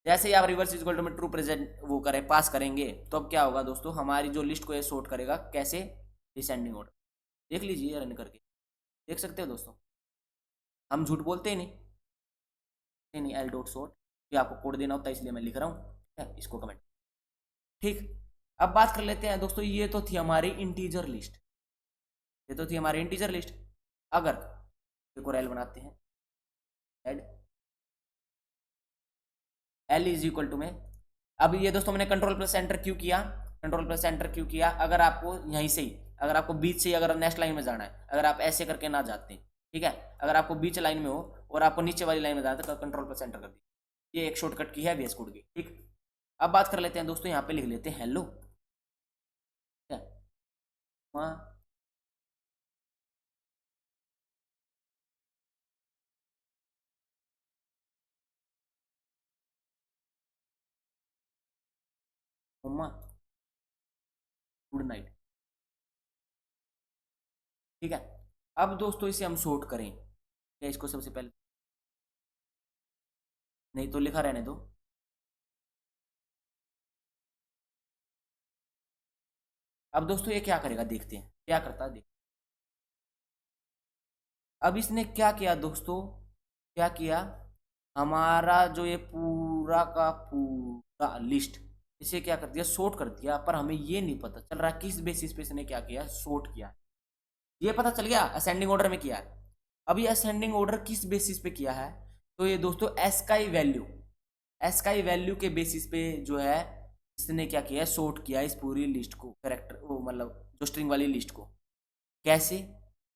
जैसे ही आप रिवर्स इज इक्वल टू में ट्रू प्रेजेंट वो करें, पास करेंगे, तो अब क्या होगा दोस्तों, हमारी जो लिस्ट को ये सॉर्ट करेगा कैसे, डिसेंडिंग ऑर्डर। देख लीजिए रन करके, देख सकते हो दोस्तों, हम झूठ बोलते ही नहीं एल डॉट सॉर्ट। ये आपको कोड देना होता है इसलिए मैं लिख रहा हूँ, इसको कमेंट, ठीक। अब बात कर लेते हैं दोस्तों, ये तो थी हमारी इंटीजर लिस्ट, ये तो थी हमारी इंटीजर लिस्ट। अगर एक और एल बनाते हैं, add L is equal to में, अब ये दोस्तों मैंने कंट्रोल प्लस एंटर क्यों किया, कंट्रोल प्लस एंटर क्यों किया, अगर आपको यहीं से ही, अगर आपको बीच से ही अगर नेक्स्ट लाइन में जाना है, अगर आप ऐसे करके ना जाते, ठीक है, अगर आपको बीच लाइन में हो और आपको नीचे वाली लाइन में जाना है तो कंट्रोल प्लस एंटर कर दी। ये एक शॉर्टकट की है VS कोड की, ठीक। अब बात कर लेते हैं दोस्तों, यहाँ पे लिख लेते हैं हेलो, ठीक है, गुड नाइट, ठीक है। अब दोस्तों इसे हम शॉर्ट करें, क्या इसको सबसे पहले, नहीं तो लिखा रहने दो। अब दोस्तों ये क्या करेगा, देखते हैं क्या करता है, देखते। अब इसने क्या किया दोस्तों, क्या किया, हमारा जो ये पूरा का पूरा लिस्ट, इसे क्या कर दिया, सॉर्ट कर दिया, पर हमें ये नहीं पता चल रहा किस बेसिस पे इसने क्या किया, सॉर्ट किया। ये पता चल गया असेंडिंग ऑर्डर में किया है। अब ये असेंडिंग ऑर्डर किस बेसिस पे किया है, तो ये दोस्तों एस्काई वैल्यू, एस्काई वैल्यू के बेसिस पे जो है इसने क्या किया है, सॉर्ट किया इस पूरी लिस्ट को, करेक्टर वो मतलब जो स्ट्रिंग वाली लिस्ट को। कैसे,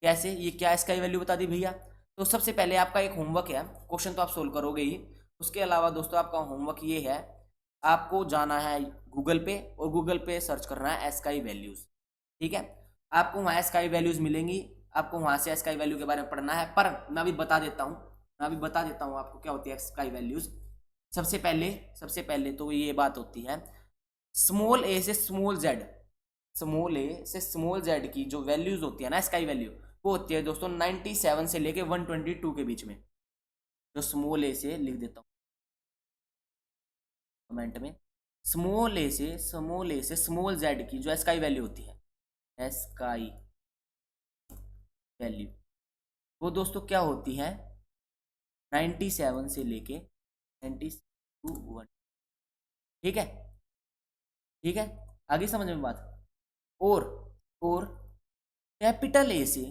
ये क्या इसका वैल्यू बता दी भैया। तो सबसे पहले आपका एक होमवर्क है, क्वेश्चन तो आप सोल्व करोगे ही, उसके अलावा दोस्तों आपका होमवर्क ये है, आपको जाना है गूगल पे और गूगल पे सर्च करना है एस्काई वैल्यूज, ठीक है। आपको वहाँ एस्काई वैल्यूज मिलेंगी, आपको वहाँ से एस्काई वैल्यू के बारे में पढ़ना है, पर मैं अभी बता देता हूँ, आपको क्या होती है एस्काई वैल्यूज। सबसे पहले तो ये बात होती है, स्मॉल ए से स्मॉल जेड, स्मॉल ए से स्मॉल जेड की जो वैल्यूज होती है ना स्काई वैल्यू, वो होती है दोस्तों 97 से लेके 122 के बीच में। जो स्मॉल ए से लिख देता हूँ कमेंट में, स्मॉल ए से स्मॉल जेड की जो स्काई वैल्यू होती है, स्काई वैल्यू, वो दोस्तों क्या होती है 97 से लेके 92, ठीक है, आगे समझ में बात। और कैपिटल ए से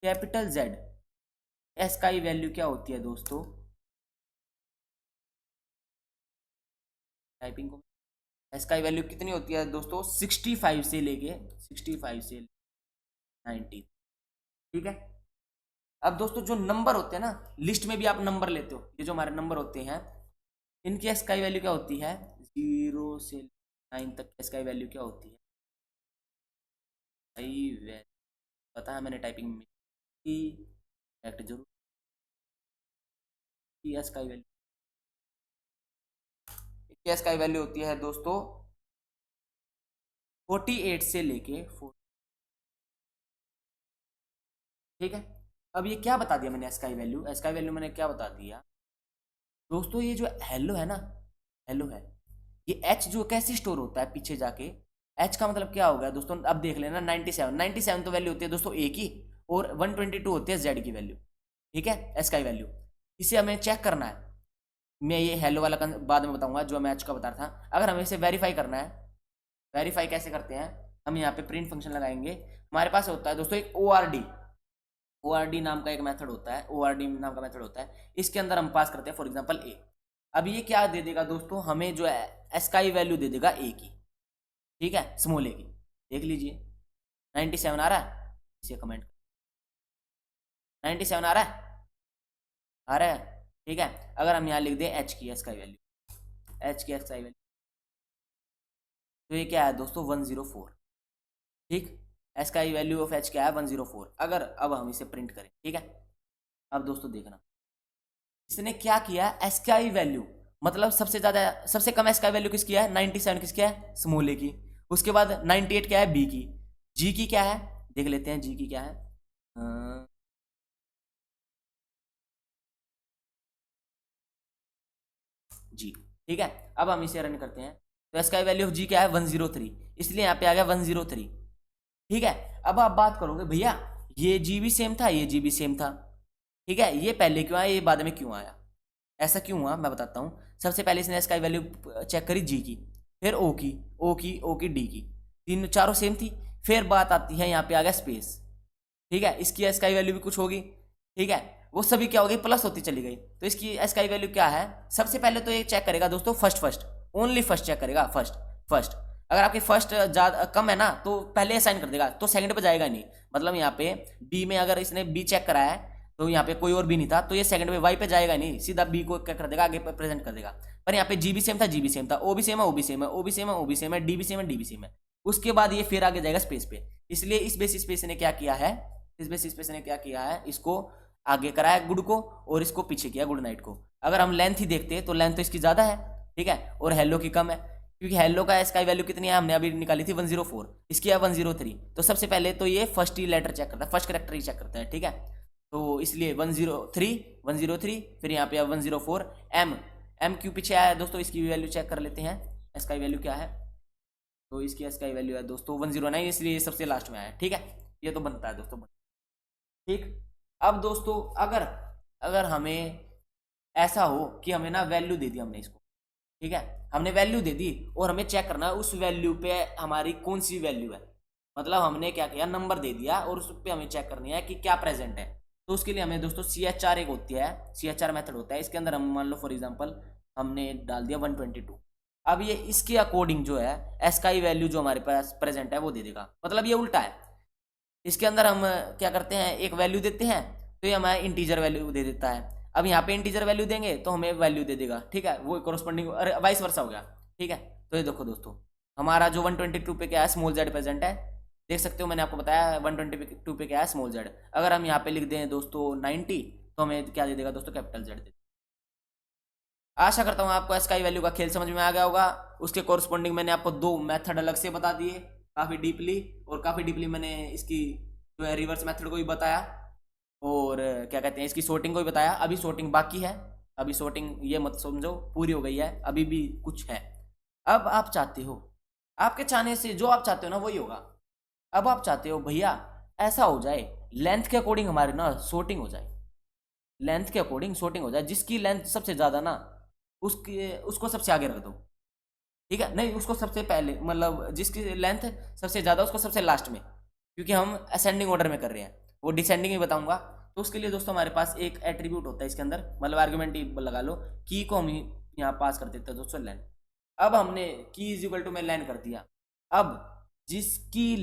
कैपिटल जेड स्काई वैल्यू क्या होती है दोस्तों, टाइपिंग को, स्काई वैल्यू कितनी होती है दोस्तों 65 से लेके 90, ठीक है। अब दोस्तों जो नंबर होते हैं ना, लिस्ट में भी आप नंबर लेते हो, ये जो हमारे नंबर होते हैं इनकी स्काई वैल्यू क्या होती है, 0 से 9 तक स्काई वैल्यू क्या होती है, पता है मैंने टाइपिंग में जरूर, स्काई वैल्यू, स्काई वैल्यू होती है दोस्तों 48 से लेके 4, ठीक है। अब ये क्या बता दिया मैंने स्काई वैल्यू मैंने क्या बता दिया दोस्तों, ये जो हेलो है ना, हेलो है, ये एच जो कैसे स्टोर होता है पीछे जाके, एच का मतलब क्या होगा दोस्तों, अब देख लेना 97 तो वैल्यू होती है दोस्तों ए की, और 122 होती है जेड की वैल्यू, ठीक है, स्काई वैल्यू। इसे हमें चेक करना है, मैं ये हेलो वाला बाद में बताऊंगा जो मैं एच का बता रहा था। अगर हमें इसे वेरीफाई करना है, वेरीफाई कैसे करते हैं, हम यहाँ पे प्रिंट फंक्शन लगाएंगे। हमारे पास होता है दोस्तों एक ओ आर डी नाम का एक मेथड होता है, ओ आर डी नाम का मेथड होता है। इसके अंदर हम पास करते हैं फॉर एग्जांपल ए। अब ये क्या दे देगा दोस्तों, हमें जो है एसकाई वैल्यू दे देगा ए की, ठीक है, स्मॉल ए की। देख लीजिए 97 आ रहा है, इसे कमेंट, 97 आ रहा है, आ रहा है, ठीक है। अगर हम यहाँ लिख दें एच की एसकाई वैल्यू, एच की एसकाई वैल्यू, तो ये क्या है दोस्तों 104, ठीक। एसकाई वैल्यू ऑफ एच क्या है 104। अगर अब हम इसे प्रिंट करें, ठीक है, अब दोस्तों देखना इसने क्या किया, एसकाई वैल्यू मतलब सबसे ज्यादा, सबसे कम एसकाई वैल्यू किसकी है 97, किसकी है स्मॉल ए की। उसके बाद 98 क्या है बी की, जी की क्या है देख लेते हैं, जी की क्या है, जी, ठीक है। अब हम इसे रन करते हैं, तो एसकाई वैल्यू ऑफ जी क्या है 103, इसलिए यहाँ पे आ गया 103, ठीक है। अब आप बात करोगे भैया ये जी भी सेम था, ये जी भी सेम था, ठीक है, ये पहले क्यों आया, ये बाद में क्यों आया, ऐसा क्यों हुआ मैं बताता हूँ। सबसे पहले इसने एसकाई वैल्यू चेक करी जी की, फिर ओ की, ओ की, डी की, तीन चारों सेम थी। फिर बात आती है यहाँ पे आ गया स्पेस, ठीक है, इसकी एसकाई वैल्यू भी कुछ होगी, ठीक है, वो सभी क्या हो गई प्लस होती चली गई। तो इसकी एसकाई वैल्यू क्या है, सबसे पहले तो ये चेक करेगा दोस्तों फर्स्ट, ओनली फर्स्ट चेक करेगा, फर्स्ट। अगर आपकी फर्स्ट ज्यादा कम है ना तो पहले असाइन कर देगा, तो सेकंड पे जाएगा नहीं। मतलब यहाँ पे बी में अगर इसने बी चेक करा है तो यहाँ पे कोई और भी नहीं था, तो ये सेकंड पे वाई पे जाएगा नहीं, सीधा बी को क्या कर देगा आगे प्रेजेंट कर देगा। पर यहाँ पे जी भी सेम था, जी भी सेम था, ओ भी सेम है, ओ भी सेम है, ओ भी सेम है, ओ भी सेम है, डी भी सेम है, डी भी सेम है। उसके बाद ये फिर आगे जाएगा स्पेस पे, इसलिए इस बेसिस पे इसने क्या किया है, इस बेसिस पे इसने क्या किया है, इसको आगे कराया गुड को और इसको पीछे किया गुड नाइट को। अगर हम लेंथ ही देखते हैं तो लेंथ तो इसकी ज्यादा है, ठीक है, और हेलो की कम है, क्योंकि हेलो का एसकाई वैल्यू कितनी है हमने अभी निकाली थी 104, इसकी है 103। तो सबसे पहले तो ये फर्स्ट ही लेटर चेक करता है, फर्स्ट करेक्टर ही चेक करता है, ठीक है। तो इसलिए 103, फिर यहाँ पे 104, एम क्यों पीछे आया है दोस्तों, इसकी वैल्यू चेक कर लेते हैं, एसकाई वैल्यू क्या है, तो इसकी एसकाई वैल्यू है दोस्तों 109, इसलिए ये सबसे लास्ट में आया है, ठीक है, ये तो बनता है दोस्तों, ठीक। अब दोस्तों अगर अगर हमें ऐसा हो कि हमें ना वैल्यू दे दी हमने इसको, ठीक है, हमने वैल्यू दे दी और हमें चेक करना है उस वैल्यू पे हमारी कौन सी वैल्यू है, मतलब हमने क्या किया नंबर दे दिया और उस पर हमें चेक करनी है कि क्या प्रेजेंट है। तो उसके लिए हमें दोस्तों CHR एक होती है, CHR मेथड होता है, इसके अंदर हम मान लो फॉर एग्जांपल हमने डाल दिया 122। अब ये इसके अकॉर्डिंग जो है एसकाई वैल्यू जो हमारे पास प्रेजेंट है वो दे देगा, मतलब ये उल्टा है। इसके अंदर हम क्या करते हैं एक वैल्यू देते हैं तो ये हमारा इंटीजर वैल्यू दे देता है। अब यहाँ पे इंटीजर वैल्यू देंगे तो हमें वैल्यू दे देगा, ठीक है, वो कोरस्पॉन्डिंग वाइस वर्सा हो गया, ठीक है। तो ये देखो दोस्तों हमारा जो 122 पे क्या है स्मॉल जेड प्रेजेंट है, देख सकते हो मैंने आपको बताया 122 पे क्या है स्मॉल जेड। अगर हम यहाँ पे लिख दें दोस्तों 90 तो हमें क्या दे देगा दोस्तों कैपिटल जेड दे। आशा करता हूँ आपको एसकाई वैल्यू का खेल समझ में आ गया होगा। उसके कोरस्पॉन्डिंग मैंने आपको दो मेथड अलग से बता दिए काफ़ी डीपली, और काफ़ी डीपली मैंने इसकी जो है रिवर्स मेथड को भी बताया और क्या कहते हैं इसकी sorting को भी बताया। अभी sorting बाकी है, अभी sorting ये मत समझो पूरी हो गई है, अभी भी कुछ है। अब आप चाहते हो, आपके चाहने से जो आप चाहते हो ना वही होगा। अब आप चाहते हो भैया ऐसा हो जाए लेंथ के अकॉर्डिंग हमारी ना sorting हो जाए, लेंथ के अकॉर्डिंग sorting हो जाए, जिसकी लेंथ सबसे ज़्यादा ना उसको सबसे आगे रख दो, ठीक है, नहीं उसको सबसे पहले, मतलब जिसकी लेंथ सबसे ज़्यादा उसको सबसे लास्ट में, क्योंकि हम असेंडिंग ऑर्डर में कर रहे हैं, वो डिसेंडिंग में बताऊंगा। तो उसके लिए दोस्तों हमारे पास एक एट्रीब्यूट होता है इसके अंदर, मतलब आर्गुमेंट ही लगा लो, की को हम यहाँ पास कर देते हैं दोस्तों लेंथ। अब हमने की इज इक्वल टू में लेंथ कर दिया। अब जिसकी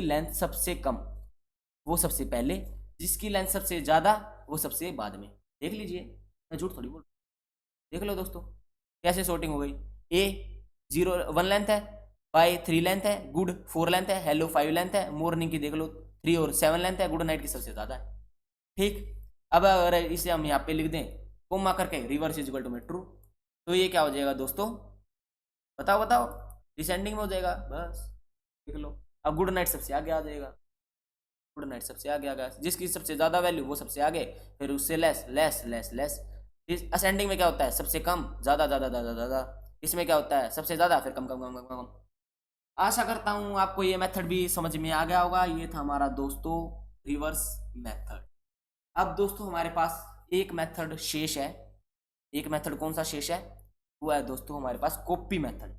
लेंथ सबसे कम वो सबसे पहले, जिसकी लेंथ सबसे ज़्यादा वो सबसे बाद में। देख लीजिए मैं झूठ थोड़ी बोल, देख लो दोस्तों कैसे sorting हो गई। ए 1 लेंथ है, बाय 3 लेंथ है, गुड 4 लेंथ है, हेलो 5 लेंथ है, मॉर्निंग की देख लो 3 और 7 लेंथ है, गुड नाइट की सबसे ज़्यादा है, ठीक। अब अगर इसे हम यहाँ पे लिख दें कोमा करके रिवर्स इज इक्वल टू में ट्रू, तो ये क्या हो जाएगा दोस्तों बताओ डिसेंडिंग में हो जाएगा, बस देख लो। अब गुड नाइट सबसे आगे आ जाएगा, गुड नाइट सबसे आगे आ गया, जिसकी सबसे ज़्यादा वैल्यू वो सबसे आगे, फिर उससे less less less less. Ascending में क्या होता है सबसे कम ज़्यादा ज़्यादा ज़्यादा ज़्यादा, इसमें क्या होता है सबसे ज़्यादा फिर कम कम कम कम कम। आशा करता हूँ आपको ये मेथड भी समझ में आ गया होगा। ये था हमारा दोस्तों रिवर्स मेथड। अब दोस्तों हमारे पास एक मेथड शेष है, एक मेथड कौन सा शेष है, वो है दोस्तों हमारे पास कॉपी मेथड।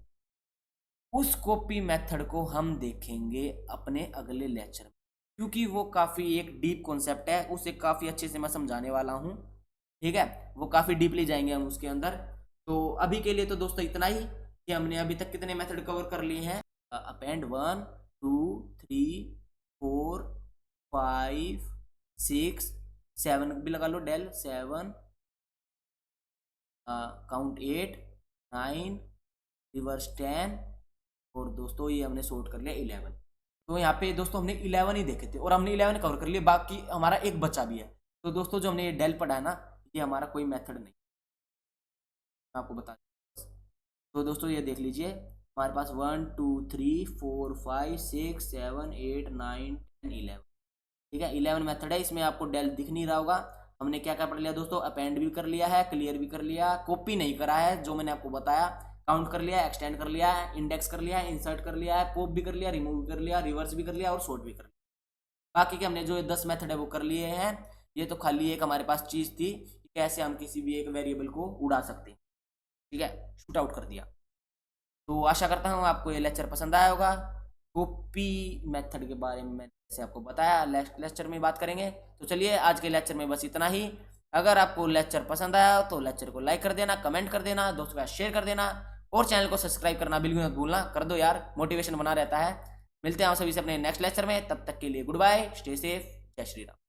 उस कॉपी मेथड को हम देखेंगे अपने अगले लेक्चर में, क्योंकि वो काफ़ी एक डीप कॉन्सेप्ट है, उसे काफ़ी अच्छे से मैं समझाने वाला हूँ। ठीक है, वो काफ़ी डीपली जाएंगे हम उसके अंदर। तो अभी के लिए तो दोस्तों इतना ही, कि हमने अभी तक कितने मेथड कवर कर लिए हैं। अपेंड 1 2 3 4 5 6 7 भी लगा लो, डेल 7, काउंट 8 9, रिवर्स 10, और दोस्तों ये हमने सॉर्ट कर लिया 11। तो यहाँ पे दोस्तों हमने 11 ही देखे थे और हमने 11 कवर कर लिए, बाकी हमारा एक बचा भी है। तो दोस्तों जो हमने ये डेल पढ़ा है ना, ये हमारा कोई मेथड नहीं, मैं आपको बता। तो दोस्तों ये देख लीजिए, हमारे पास 1 2 3 4 5 6 7 8 9 10 11, ठीक है 11 मेथड है। इसमें आपको डेल दिख नहीं रहा होगा। हमने क्या क्या पढ़ लिया दोस्तों, अपेंड भी कर लिया है, क्लियर भी कर लिया, कॉपी नहीं करा है जो मैंने आपको बताया, काउंट कर लिया, एक्सटेंड कर लिया है, इंडेक्स कर लिया है, इंसर्ट कर लिया है, पॉप भी कर लिया, रिमूव भी कर लिया, रिवर्स भी कर लिया और सॉर्ट भी कर लिया। बाकी के हमने जो 10 मेथड है वो कर लिए हैं। ये तो खाली एक हमारे पास चीज़ थी कि कैसे हम किसी भी एक वेरिएबल को उड़ा सकते हैं। ठीक है, शूट आउट कर दिया। तो आशा करता हूँ आपको ये लेक्चर पसंद आया होगा। कॉपी मेथड के बारे में मैंने जैसे आपको बताया, नेक्स्ट लेक्चर में बात करेंगे। तो चलिए आज के लेक्चर में बस इतना ही। अगर आपको लेक्चर पसंद आया तो लेक्चर को लाइक कर देना, कमेंट कर देना, दोस्तों का शेयर कर देना और चैनल को सब्सक्राइब करना बिल्कुल मत भूलना, कर दो यार, मोटिवेशन बना रहता है। मिलते हैं आप सभी से अपने नेक्स्ट लेक्चर में, तब तक के लिए गुड बाय, स्टे सेफ, जय श्री राम।